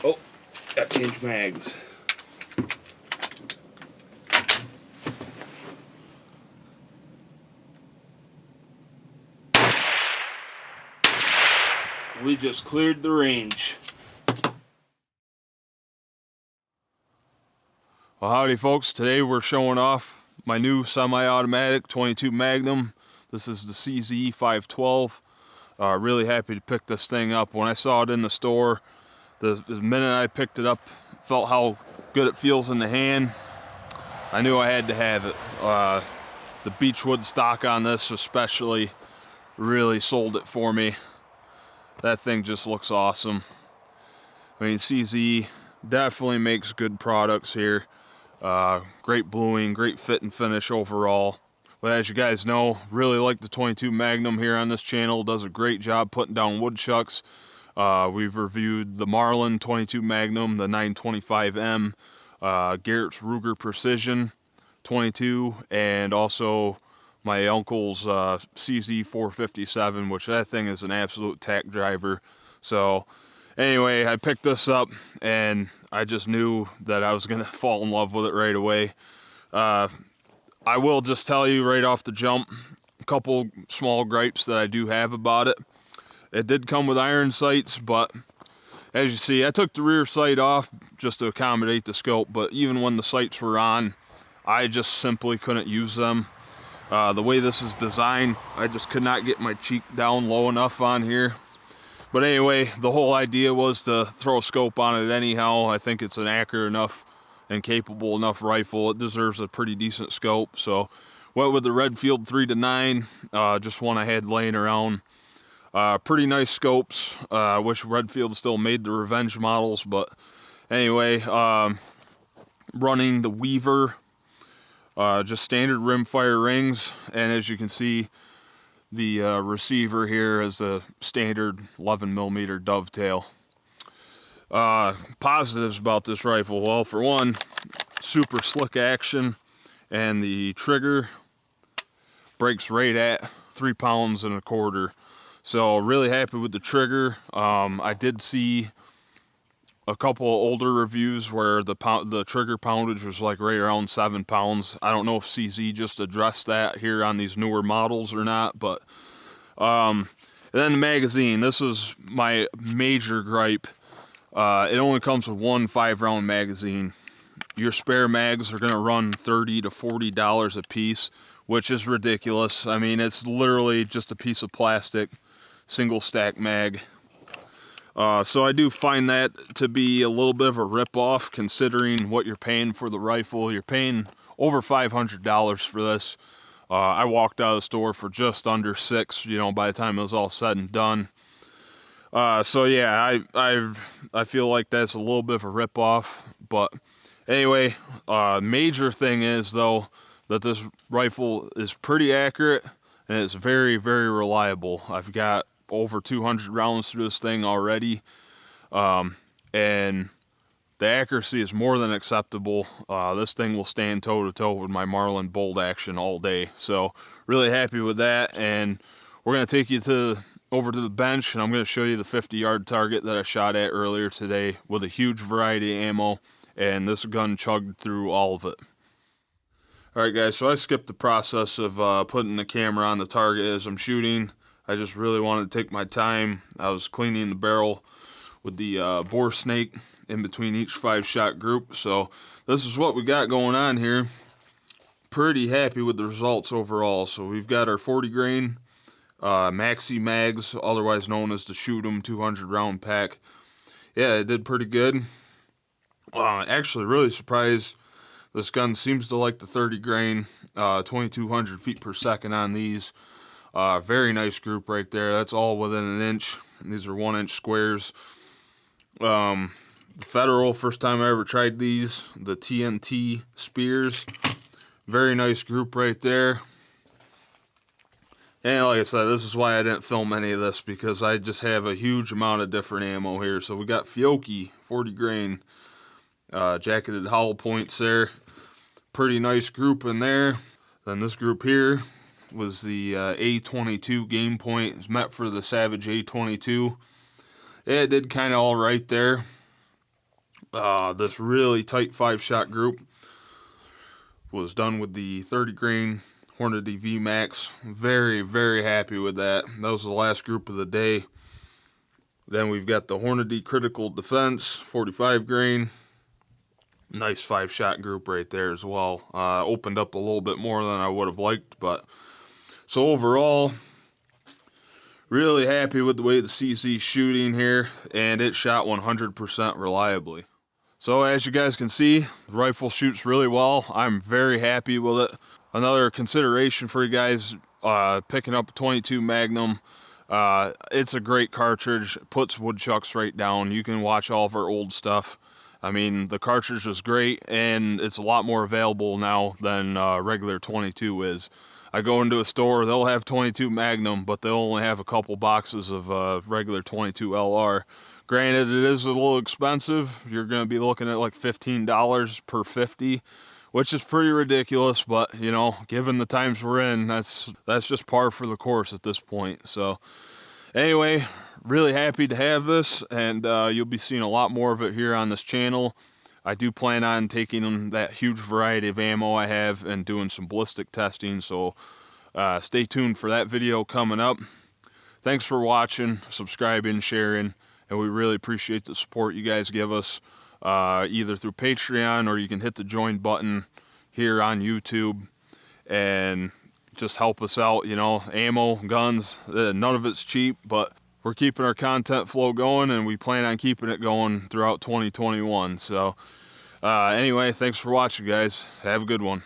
Oh, got to change mags. We just cleared the range. Well, howdy folks. Today we're showing off my new semi-automatic 22 Magnum. This is the CZ 512. Really happy to pick this thing up. When I saw it in the store, the minute I picked it up, felt how good it feels in the hand. I knew I had to have it. The Beechwood stock on this especially really sold it for me. That thing just looks awesome. I mean, CZ definitely makes good products here. Great bluing, great fit and finish overall. But as you guys know, really like the 22 Magnum here on this channel. Does a great job putting down woodchucks. We've reviewed the Marlin 22 Magnum, the 925M, Garrett's Ruger Precision 22, and also my uncle's CZ 457, which that thing is an absolute tack driver. So anyway, I picked this up and I just knew that I was going to fall in love with it right away. I will just tell you right off the jump, a couple small gripes that I do have about it. It did come with iron sights, but as you see, I took the rear sight off just to accommodate the scope, but even when the sights were on, I just simply couldn't use them. The way this is designed, I just could not get my cheek down low enough on here. But anyway, the whole idea was to throw a scope on it anyhow. I think it's an accurate enough and capable enough rifle. It deserves a pretty decent scope. So went with the Redfield 3-9, just one I had laying around. Pretty nice scopes. I wish Redfield still made the Revenge models, but anyway, running the Weaver, just standard rimfire rings, and as you can see, the receiver here is a standard 11mm dovetail. Positives about this rifle, well, for one, super slick action, and the trigger breaks right at 3 pounds and a quarter. So really happy with the trigger. I did see a couple of older reviews where the trigger poundage was like right around 7 pounds. I don't know if CZ just addressed that here on these newer models or not, but and then the magazine. This was my major gripe. It only comes with one 5-round magazine. Your spare mags are gonna run $30 to $40 a piece, which is ridiculous. I mean, it's literally just a piece of plastic, single stack mag. So I do find that to be a little bit of a rip-off considering what you're paying for the rifle. You're paying over $500 for this. I walked out of the store for just under $600, you know, by the time it was all said and done. So yeah, I feel like that's a little bit of a rip-off. But anyway, major thing is though that this rifle is pretty accurate and it's very, very reliable. I've got over 200 rounds through this thing already, and the accuracy is more than acceptable. This thing will stand toe-to-toe with my Marlin bolt action all day, so really happy with that. And we're going to take you over to the bench, and I'm going to show you the 50-yard target that I shot at earlier today with a huge variety of ammo, and this gun chugged through all of it. Alright guys, so I skipped the process of putting the camera on the target as I'm shooting. I just really wanted to take my time. I was cleaning the barrel with the bore snake in between each 5-shot group. So this is what we got going on here. Pretty happy with the results overall. So we've got our 40 grain maxi mags, otherwise known as the Shoot 'em 200 round pack. Yeah, it did pretty good. Actually really surprised. This gun seems to like the 30 grain, 2200 feet per second on these. Very nice group right there. That's all within an inch. These are 1-inch squares. The Federal, first time I ever tried these. The TNT Spears. Very nice group right there. And like I said, this is why I didn't film any of this, because I just have a huge amount of different ammo here. So we got Fiocchi 40 grain, jacketed hollow points there. Pretty nice group in there. Then this group here was the A22 game point. It's meant for the Savage A22. Yeah, it did kind of all right there. This really tight 5-shot group was done with the 30 grain Hornady VMAX. Very, very happy with that. That was the last group of the day. Then we've got the Hornady Critical Defense 45 grain. Nice 5-shot group right there as well. Opened up a little bit more than I would have liked, but so overall, really happy with the way the CZ's shooting here, and it shot 100% reliably. So as you guys can see, the rifle shoots really well. I'm very happy with it. Another consideration for you guys picking up a 22 Magnum. It's a great cartridge. It puts woodchucks right down. You can watch all of our old stuff. I mean, the cartridge is great, and it's a lot more available now than regular 22 is. I go into a store, they'll have 22 Magnum, but they'll only have a couple boxes of regular 22 LR. Granted, it is a little expensive. You're going to be looking at like $15 per 50, which is pretty ridiculous, but, you know, given the times we're in, that's just par for the course at this point. So, anyway, really happy to have this, and you'll be seeing a lot more of it here on this channel. I do plan on taking that huge variety of ammo I have and doing some ballistic testing, so stay tuned for that video coming up. Thanks for watching, subscribing, sharing, and we really appreciate the support you guys give us, either through Patreon or you can hit the join button here on YouTube and just help us out. You know, ammo, guns, none of it's cheap, but we're keeping our content flow going, and we plan on keeping it going throughout 2021. So anyway, thanks for watching, guys. Have a good one.